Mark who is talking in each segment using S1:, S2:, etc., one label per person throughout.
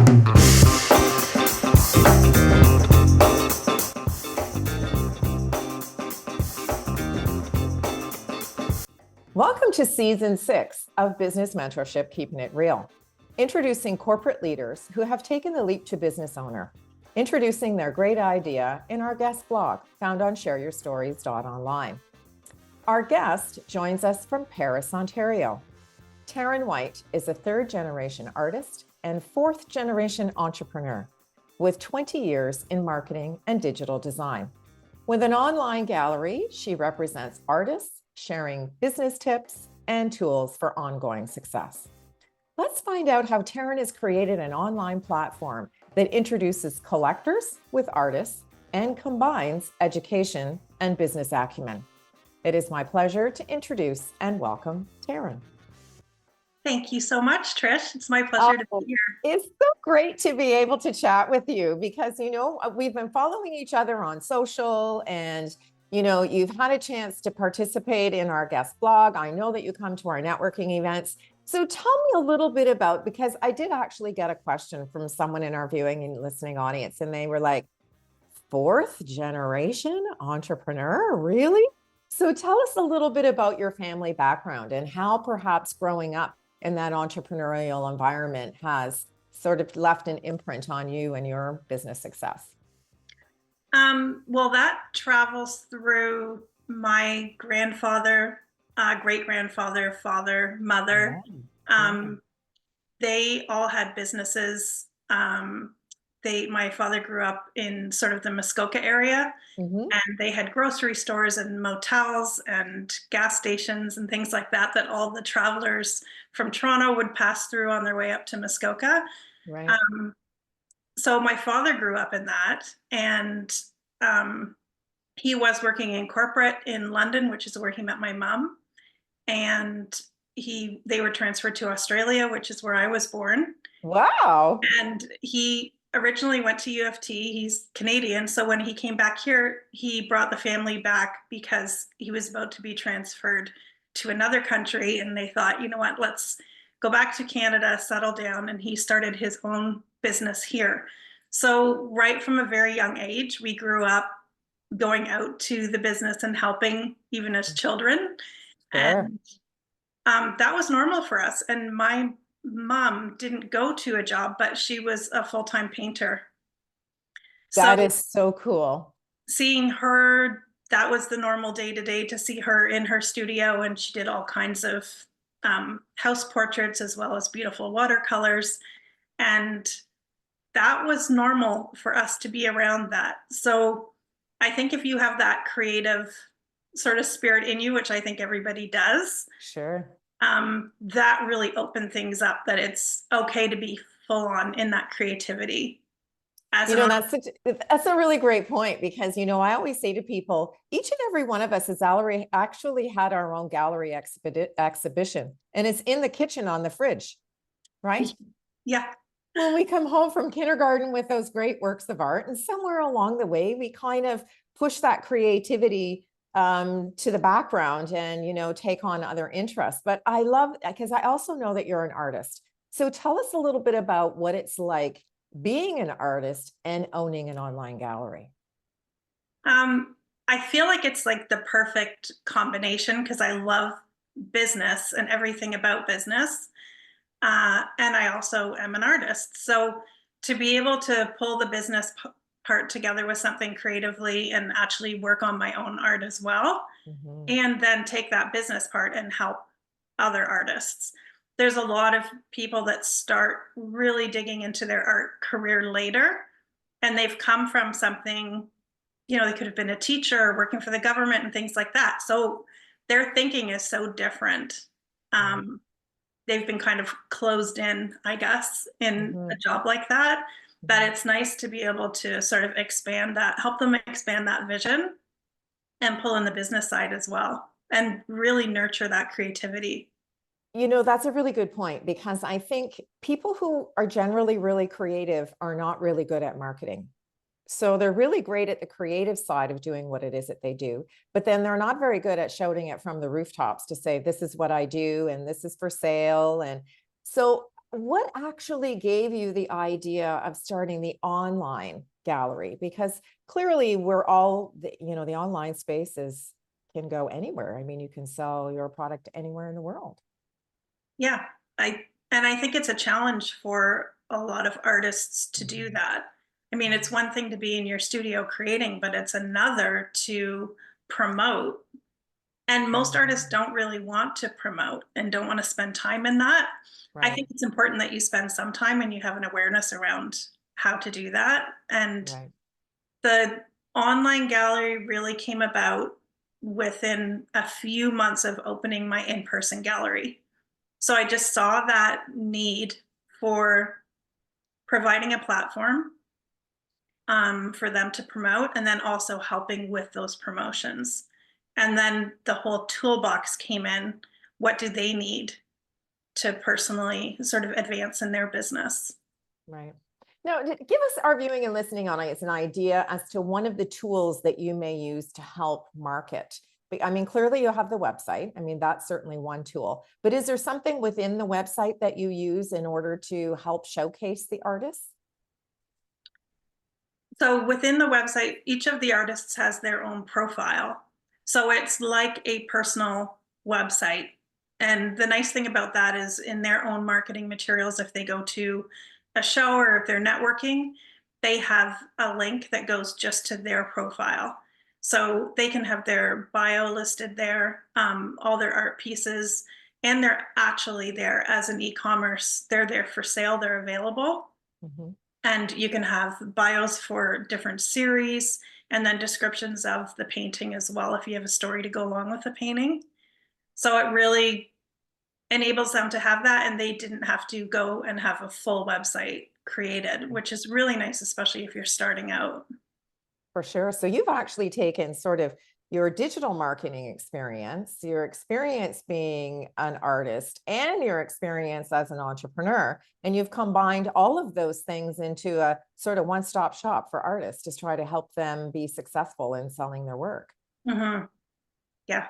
S1: Welcome to Season 6 of Business Mentorship, Keepin It Real. Introducing corporate leaders who have taken the leap to business owner. Introducing their great idea in our guest blog, found on shareyourstories.online. Our guest joins us from Paris, Ontario. Taren White is a third-generation artist and fourth-generation entrepreneur with 20 years in marketing and digital design. With an online gallery, she represents artists, sharing business tips and tools for ongoing success. Let's find out how Taren has created an online platform that introduces collectors with artists and combines education and business acumen. It is my pleasure to introduce and welcome Taren.
S2: Thank you so much, Trish. It's my pleasure to be here.
S1: It's so great to be able to chat with you because, we've been following each other on social and you've had a chance to participate in our guest blog. I know that you come to our networking events. So tell me a little bit about, because I did actually get a question from someone in our viewing and listening audience, and they were like, fourth generation entrepreneur, really? So tell us a little bit about your family background and how perhaps growing up in that entrepreneurial environment has sort of left an imprint on you and your business success.
S2: Well, that travels through my grandfather, great-grandfather, father, mother. They all had businesses. My father grew up in sort of the Muskoka area, and they had grocery stores and motels and gas stations and things like that, that all the travelers from Toronto would pass through on their way up to Muskoka.
S1: Right.
S2: So my father grew up in that, and he was working in corporate in London, which is where he met my mom. And they were transferred to Australia, which is where I was born.
S1: Wow.
S2: And he originally went to U of T. He's Canadian. So when he came back here, he brought the family back because he was about to be transferred to another country. And they thought, you know what, let's go back to Canada, settle down. And he started his own business here. So right from a very young age, we grew up going out to the business and helping even as children.
S1: Sure.
S2: And that was normal for us. And my mom didn't go to a job, but she was a full-time painter.
S1: That is so cool.
S2: Seeing her, that was the normal day-to-day, to see her in her studio, and she did all kinds of house portraits as well as beautiful watercolors. And that was normal for us to be around that. So I think if you have that creative sort of spirit in you, which I think everybody does,
S1: sure,
S2: that really opened things up, that it's okay to be full on in that creativity.
S1: That's a really great point, because, I always say to people, each and every one of us has actually had our own gallery exhibition, and it's in the kitchen on the fridge, right?
S2: Yeah.
S1: When we come home from kindergarten with those great works of art, and somewhere along the way, we kind of push that creativity to the background and, take on other interests. But I love, because I also know that you're an artist. So tell us a little bit about what it's like being an artist and owning an online gallery.
S2: I feel like it's like the perfect combination, because I love business and everything about business. And I also am an artist. So to be able to pull the business part together with something creatively and actually work on my own art as well, and then take that business part and help other artists. There's a lot of people that start really digging into their art career later, and they've come from something, they could have been a teacher or working for the government and things like that. So their thinking is so different. They've been kind of closed in, I guess, in a job like that, that it's nice to be able to sort of expand that, help them expand that vision and pull in the business side as well, and really nurture that creativity.
S1: That's a really good point, because I think people who are generally really creative are not really good at marketing. So they're really great at the creative side of doing what it is that they do, but then they're not very good at shouting it from the rooftops to say, this is what I do and this is for sale. And so what actually gave you the idea of starting the online gallery? Because clearly we're all, the online spaces can go anywhere. I mean, you can sell your product anywhere in the world.
S2: Yeah, I think it's a challenge for a lot of artists to do
S1: Mhm.
S2: that. I mean, it's one thing to be in your studio creating, but it's another to promote. And most artists
S1: Mhm.
S2: don't really want to promote and don't want to spend time in that. I
S1: Right,
S2: think it's important that you spend some time and you have an awareness around how to do that. And
S1: right.
S2: the online gallery really came about within a few months of opening my in-person gallery. So I just saw that need for providing a platform for them to promote, and then also helping with those promotions. And then the whole toolbox came in. What do they need to personally sort of advance in their business?
S1: Right. Now, give us, our viewing and listening audience, an idea as to one of the tools that you may use to help market. I mean, clearly you have the website. I mean, that's certainly one tool. But is there something within the website that you use in order to help showcase the artists?
S2: So within the website, each of the artists has their own profile. So it's like a personal website. And the nice thing about that is in their own marketing materials, if they go to a show or if they're networking, they have a link that goes just to their profile. So they can have their bio listed there, all their art pieces, and they're actually there as an e-commerce. They're there for sale, they're available.
S1: Mhm.
S2: And you can have bios for different series and then descriptions of the painting as well if you have a story to go along with the painting. So it really enables them to have that, and they didn't have to go and have a full website created, which is really nice, especially if you're starting out.
S1: For sure. So you've actually taken sort of your digital marketing experience, your experience being an artist, and your experience as an entrepreneur, and you've combined all of those things into a sort of one-stop shop for artists to try to help them be successful in selling their work.
S2: Hmm. Yeah.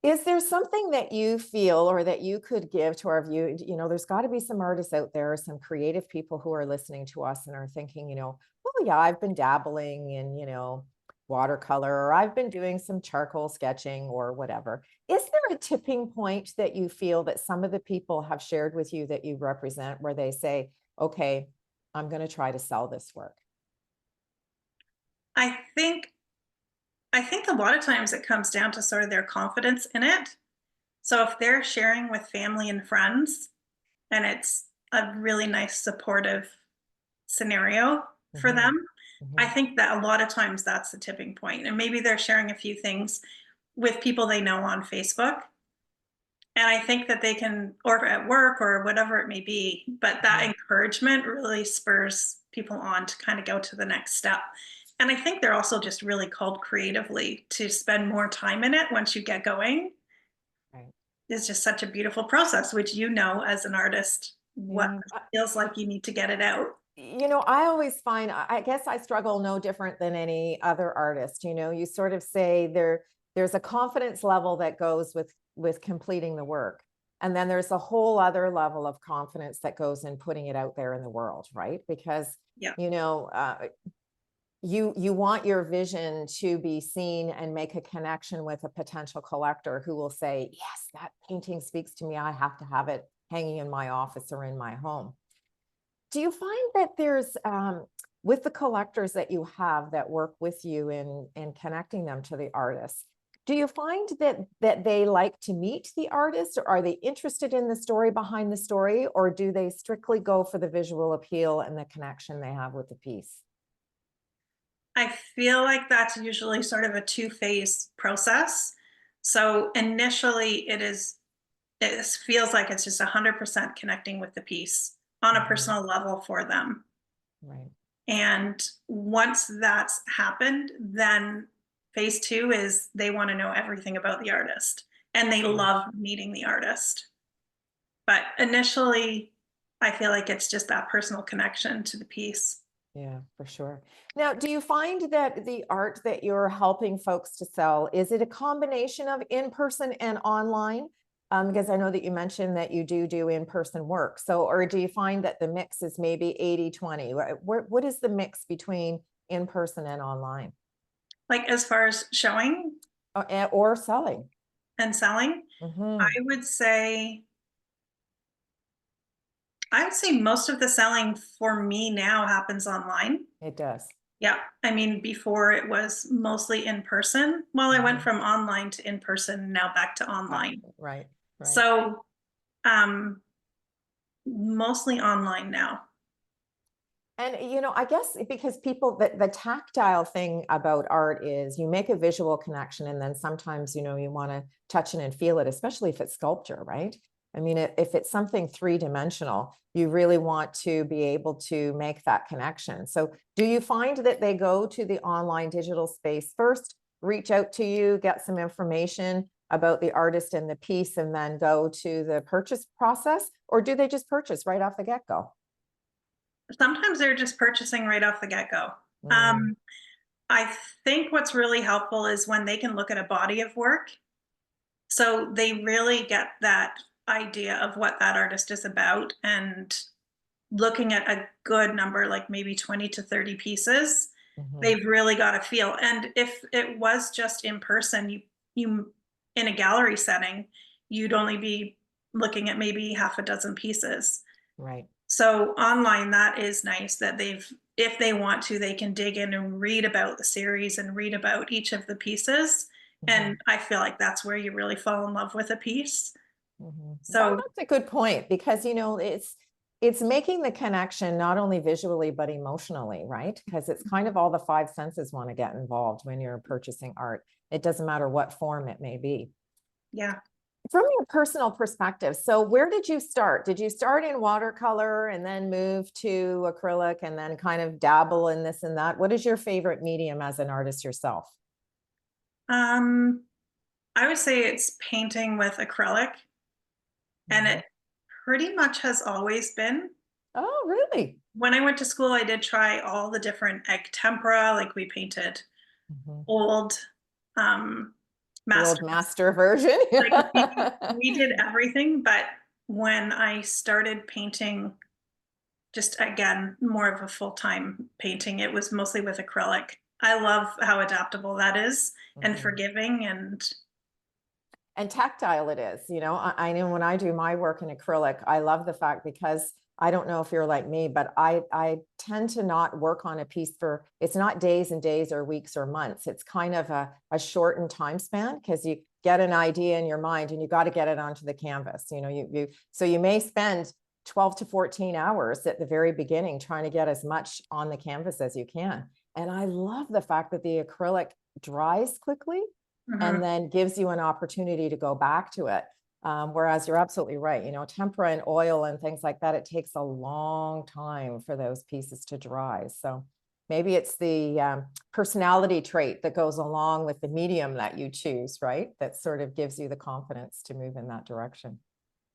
S1: Is there something that you feel or that you could give to our view? There's got to be some artists out there, some creative people who are listening to us and are thinking, oh yeah, I've been dabbling in, watercolor, or I've been doing some charcoal sketching or whatever. Is there a tipping point that you feel that some of the people have shared with you that you represent where they say, okay, I'm going to try to sell this work?
S2: I think I think a lot of times it comes down to sort of their confidence in it. So if they're sharing with family and friends and it's a really nice supportive scenario for
S1: Hmm.
S2: them, I
S1: Hmm.
S2: think that a lot of times that's the tipping point. And maybe they're sharing a few things with people they know on Facebook. And I think that they can, or at work or whatever it may be, but that
S1: Hmm.
S2: encouragement really spurs people on to kind of go to the next step. And I think they're also just really called creatively to spend more time in it once you get going.
S1: Right.
S2: It's just such a beautiful process, which as an artist, what
S1: Yeah.
S2: feels like you need to get it out.
S1: I always find, I guess I struggle no different than any other artist. You sort of say there's a confidence level that goes with completing the work. And then there's a whole other level of confidence that goes in putting it out there in the world, right? Because,
S2: Yeah.
S1: you know, uh, you want your vision to be seen and make a connection with a potential collector who will say, yes, that painting speaks to me. I have to have it hanging in my office or in my home. Do you find that there's with the collectors that you have that work with you in connecting them to the artists, do you find that they like to meet the artist, or are they interested in the story behind the story, or do they strictly go for the visual appeal and the connection they have with the piece?
S2: I feel like that's usually sort of a two-phase process. So initially it feels like it's just 100% connecting with the piece on a
S1: Mhm.
S2: personal level for them.
S1: Right.
S2: And once that's happened, then phase two is they want to know everything about the artist and they
S1: Yeah.
S2: love meeting the artist. But initially, I feel like it's just that personal connection to the piece.
S1: Yeah, for sure. Now, do you find that the art that you're helping folks to sell, is it a combination of in person and online? Because I know that you mentioned that you do in-person work. So, or do you find that the mix is maybe 80-20? What is the mix between in-person and online?
S2: Like as far as showing
S1: Or selling?
S2: and selling, I
S1: Hmm.
S2: would say most of the selling for me now happens online.
S1: It does.
S2: Yeah. I mean, before it was mostly in person. Well, I went
S1: Mhm.
S2: from online to in person, now back to online.
S1: Right, right.
S2: So, um, mostly online now.
S1: And I guess because people, the tactile thing about art is you make a visual connection, and then sometimes you want to touch it and feel it, especially if it's sculpture, right? I mean, if it's something three-dimensional, you really want to be able to make that connection. So do you find that they go to the online digital space first, reach out to you, get some information about the artist and the piece, and then go to the purchase process? Or do they just purchase right off the get-go?
S2: Sometimes they're just purchasing right off the get-go.
S1: Mm.
S2: Um, I think what's really helpful is when they can look at a body of work. So they really get that idea of what that artist is about, and looking at a good number, like maybe 20 to 30 pieces,
S1: Mhm.
S2: they've really got a feel. And if it was just in person, you in a gallery setting, you'd only be looking at maybe half a dozen pieces.
S1: Right.
S2: So online, that is nice that if they want to, they can dig in and read about the series and read about each of the pieces.
S1: Mhm.
S2: And I feel like that's where you really fall in love with a piece.
S1: Mhm. Well,
S2: So
S1: that's a good point because it's making the connection not only visually but emotionally, right? Because it's kind of all the five senses want to get involved when you're purchasing art. It doesn't matter what form it may be.
S2: yeah.
S1: From your personal perspective, so where did you start? Did you start in watercolor and then move to acrylic and then kind of dabble in this and that? What is your favorite medium as an artist yourself?
S2: Um, I would say it's painting with acrylic, and
S1: Mhm.
S2: it pretty much has always been.
S1: Oh, really?
S2: When I went to school, I did try all the different egg tempera, like we painted
S1: Mhm.
S2: old um
S1: The old
S2: masters.
S1: master version.
S2: Like we did everything, but when I started painting, just again, more of a full-time painting, it was mostly with acrylic. I love how adaptable that is and
S1: Mhm.
S2: forgiving, and
S1: And tactile it is. I know when I do my work in acrylic, I love the fact because I don't know if you're like me, but I tend to not work on a piece for, it's not days and days or weeks or months. It's kind of a shortened time span because you get an idea in your mind and you got to get it onto the canvas. So you may spend 12 to 14 hours at the very beginning trying to get as much on the canvas as you can. And I love the fact that the acrylic dries quickly and
S2: mhm.
S1: then gives you an opportunity to go back to it. Whereas you're absolutely right, tempera and oil and things like that, it takes a long time for those pieces to dry. So maybe it's the personality trait that goes along with the medium that you choose, right? That sort of gives you the confidence to move in that direction.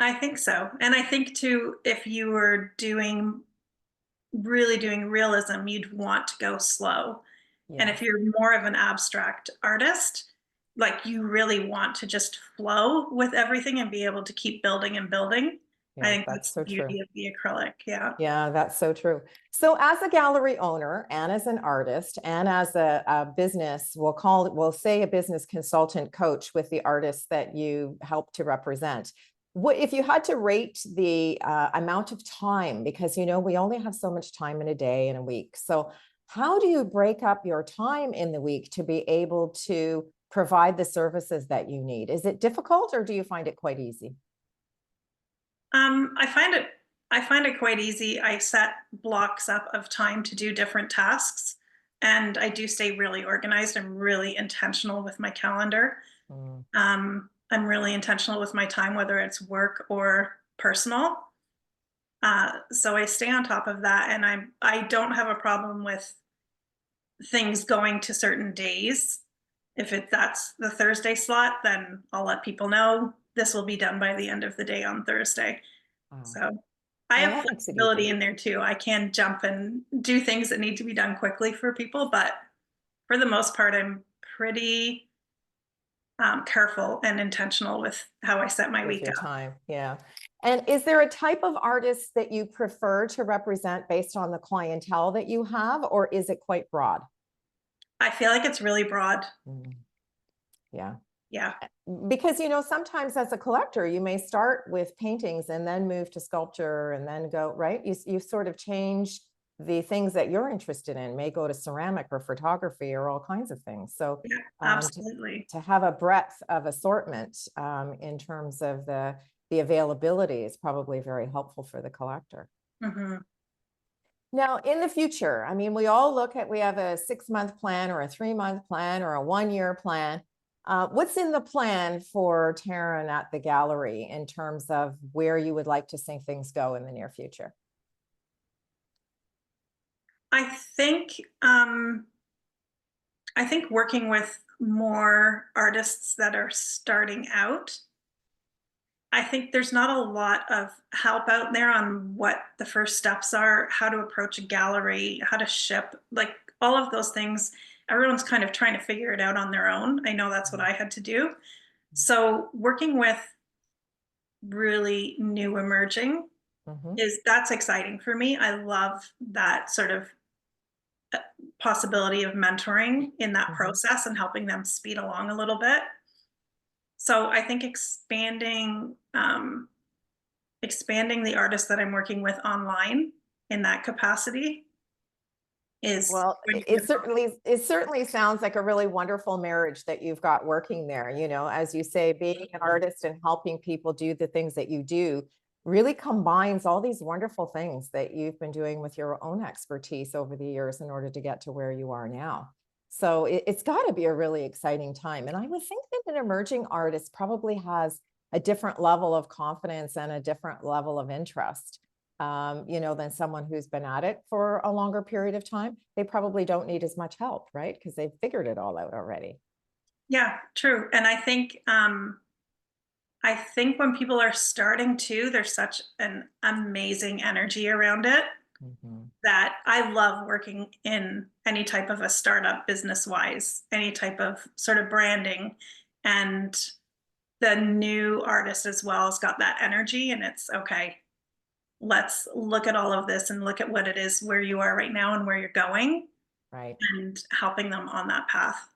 S2: I think so. And I think too, if you were really doing realism, you'd want to go slow. And if
S1: Yes.
S2: you're more of an abstract artist, like you really want to just flow with everything and be able to keep building and building. I
S1: Yeah,
S2: think
S1: that's
S2: that's the
S1: so true.
S2: beauty of the acrylic. Yeah.
S1: Yeah, that's so true. So, as a gallery owner and as an artist and as a business, we'll say a business consultant coach with the artists that you help to represent. What if you had to rate the amount of time? Because we only have so much time in a day and a week. So, how do you break up your time in the week to be able to provide the services that you need? Is it difficult or do you find it quite easy?
S2: Um, I find it I find it quite easy. I set blocks up of time to do different tasks, and I do stay really organized. I'm really intentional with my calendar.
S1: Mm.
S2: I'm really intentional with my time, whether it's work or personal. So I stay on top of that, and I don't have a problem with things going to certain days. If that's the Thursday slot, then I'll let people know this will be done by the end of the day on Thursday.
S1: Wow.
S2: So I
S1: And
S2: have
S1: that makes it easy.
S2: flexibility in there too. I can jump and do things that need to be done quickly for people, but for the most part, I'm pretty careful and intentional with how I set my
S1: With
S2: week
S1: your
S2: up.
S1: time. Yeah. And is there a type of artist that you prefer to represent based on the clientele that you have, or is it quite broad?
S2: I feel like it's really broad.
S1: Mm, yeah.
S2: Yeah.
S1: Because, sometimes as a collector, you may start with paintings and then move to sculpture and then go, right? You sort of change the things that you're interested in, may go to ceramic or photography or all kinds of things. So
S2: Yeah,
S1: um, to,
S2: absolutely.
S1: to have a breadth of assortment in terms of the availability is probably very helpful for the collector.
S2: Hmm.
S1: Now, in the future, I mean, we have a 6-month plan or a 3-month plan or a 1-year plan. What's in the plan for Taren at the gallery in terms of where you would like to see things go in the near future?
S2: I think um, I think working with more artists that are starting out, I think there's not a lot of help out there on what the first steps are, how to approach a gallery, how to ship, like all of those things. Everyone's kind of trying to figure it out on their own. I know that's what I had to do. So working with really new emerging
S1: Mhm.
S2: that's exciting for me. I love that sort of possibility of mentoring in that
S1: Mhm.
S2: process and helping them speed along a little bit. So I think expanding the artists that I'm working with online in that capacity is
S1: Well,
S2: going to be
S1: it certainly sounds like a really wonderful marriage that you've got working there. As you say, being an artist and helping people do the things that you do really combines all these wonderful things that you've been doing with your own expertise over the years in order to get to where you are now. So it's got to be a really exciting time. And I would think that an emerging artist probably has a different level of confidence and a different level of interest than someone who's been at it for a longer period of time. They probably don't need as much help, right? Because they've figured it all out already.
S2: yeah, true. And I think when people are starting to, there's such an amazing energy around it
S1: Mhm.
S2: that I love working in any type of a startup business wise, any type of sort of branding. And the new artist as well has got that energy, and it's okay. Let's look at all of this and look at what it is where you are right now and where you're going
S1: Right.
S2: and helping them on that path.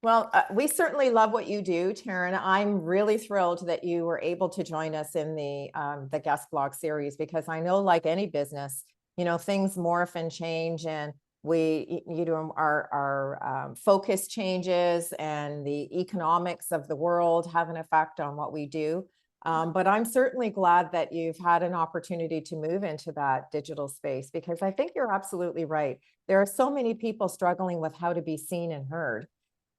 S1: Well, we certainly love what you do, Taryn. I'm really thrilled that you were able to join us in the guest blog series because I know, like any business, things morph and change, and our focus changes, and the economics of the world have an effect on what we do. But I'm certainly glad that you've had an opportunity to move into that digital space because I think you're absolutely right. There are so many people struggling with how to be seen and heard.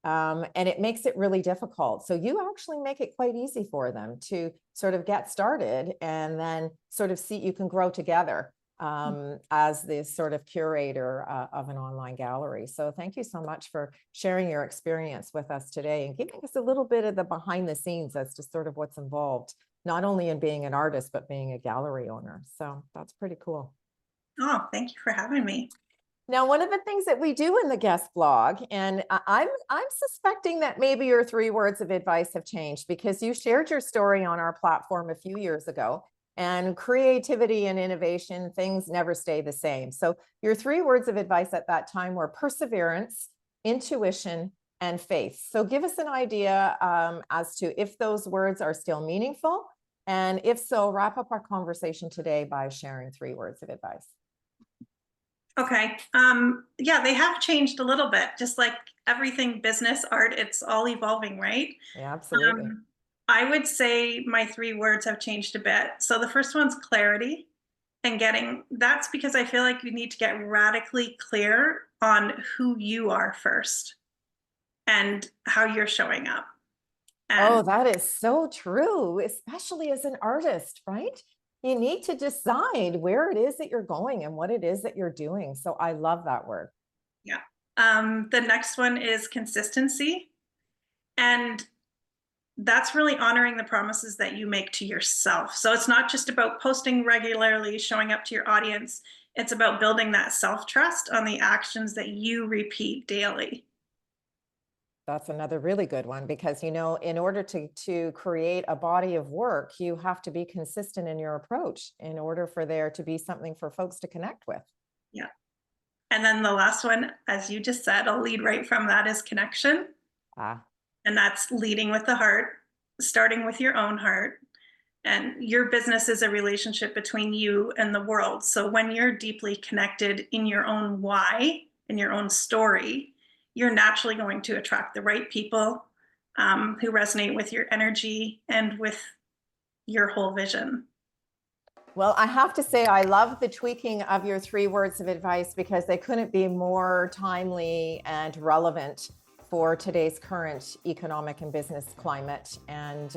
S1: And it makes it really difficult. So you actually make it quite easy for them to sort of get started and then sort of see you can grow together as this sort of curator of an online gallery. So thank you so much for sharing your experience with us today and giving us a little bit of the behind the scenes as to sort of what's involved, not only in being an artist, but being a gallery owner. So that's pretty cool.
S2: Oh, thank you for having me.
S1: Now, one of the things that we do in the guest blog, and I'm suspecting that maybe your 3 words of advice have changed because you shared your story on our platform a few years ago. And creativity and innovation, things never stay the same. So your 3 words of advice at that time were perseverance, intuition, and faith. So give us an idea as to if those words are still meaningful. And if so, wrap up our conversation today by sharing 3 words of advice.
S2: Okay. Yeah, they have changed a little bit, just like everything business, art, it's all evolving, right?
S1: Yeah, absolutely.
S2: Um, I would say my 3 words have changed a bit. So the first one's clarity and that's because I feel like you need to get radically clear on who you are first and how you're showing up.
S1: Oh,
S2: And
S1: that is so true, especially as an artist, right? You need to decide where it is that you're going and what it is that you're doing. So I love that word.
S2: yeah. The next one is consistency. And that's really honoring the promises that you make to yourself. So it's not just about posting regularly, showing up to your audience. It's about building that self trust on the actions that you repeat daily.
S1: That's another really good one because, in order to create a body of work, you have to be consistent in your approach in order for there to be something for folks to connect with.
S2: Yeah. And then the last one, as you just said, I'll lead right from that, is connection.
S1: Ah,
S2: And that's leading with the heart, starting with your own heart. And your business is a relationship between you and the world. So when you're deeply connected in your own why, in your own story, you're naturally going to attract the right people who resonate with your energy and with your whole vision.
S1: well, I have to say, I love the tweaking of your 3 words of advice because they couldn't be more timely and relevant for today's current economic and business climate. And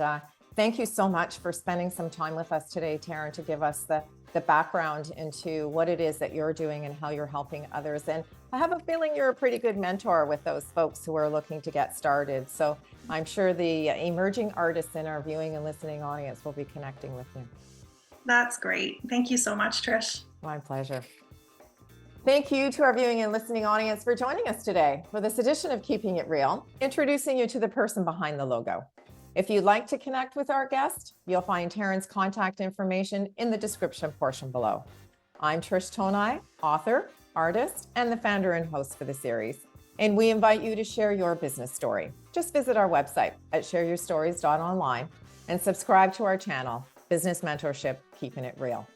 S1: thank you so much for spending some time with us today, Taren, to give us the background into what it is that you're doing and how you're helping others. And I have a feeling you're a pretty good mentor with those folks who are looking to get started. So I'm sure the emerging artists in our viewing and listening audience will be connecting with you.
S2: That's great. Thank you so much, Trish.
S1: My pleasure. Thank you to our viewing and listening audience for joining us today for this edition of Keeping It Real, introducing you to the person behind the logo. If you'd like to connect with our guest, you'll find Taren's contact information in the description portion below. I'm Trish Tonai, author, artist, and the founder and host for the series. And we invite you to share your business story. Just visit our website at shareyourstories.online and subscribe to our channel, Business Mentorship, Keeping It Real.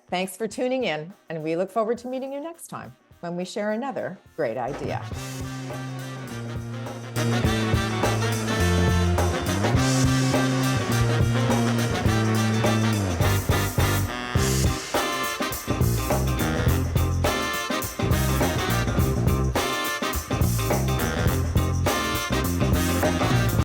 S1: Thanks for tuning in, and we look forward to meeting you next time when we share another great idea.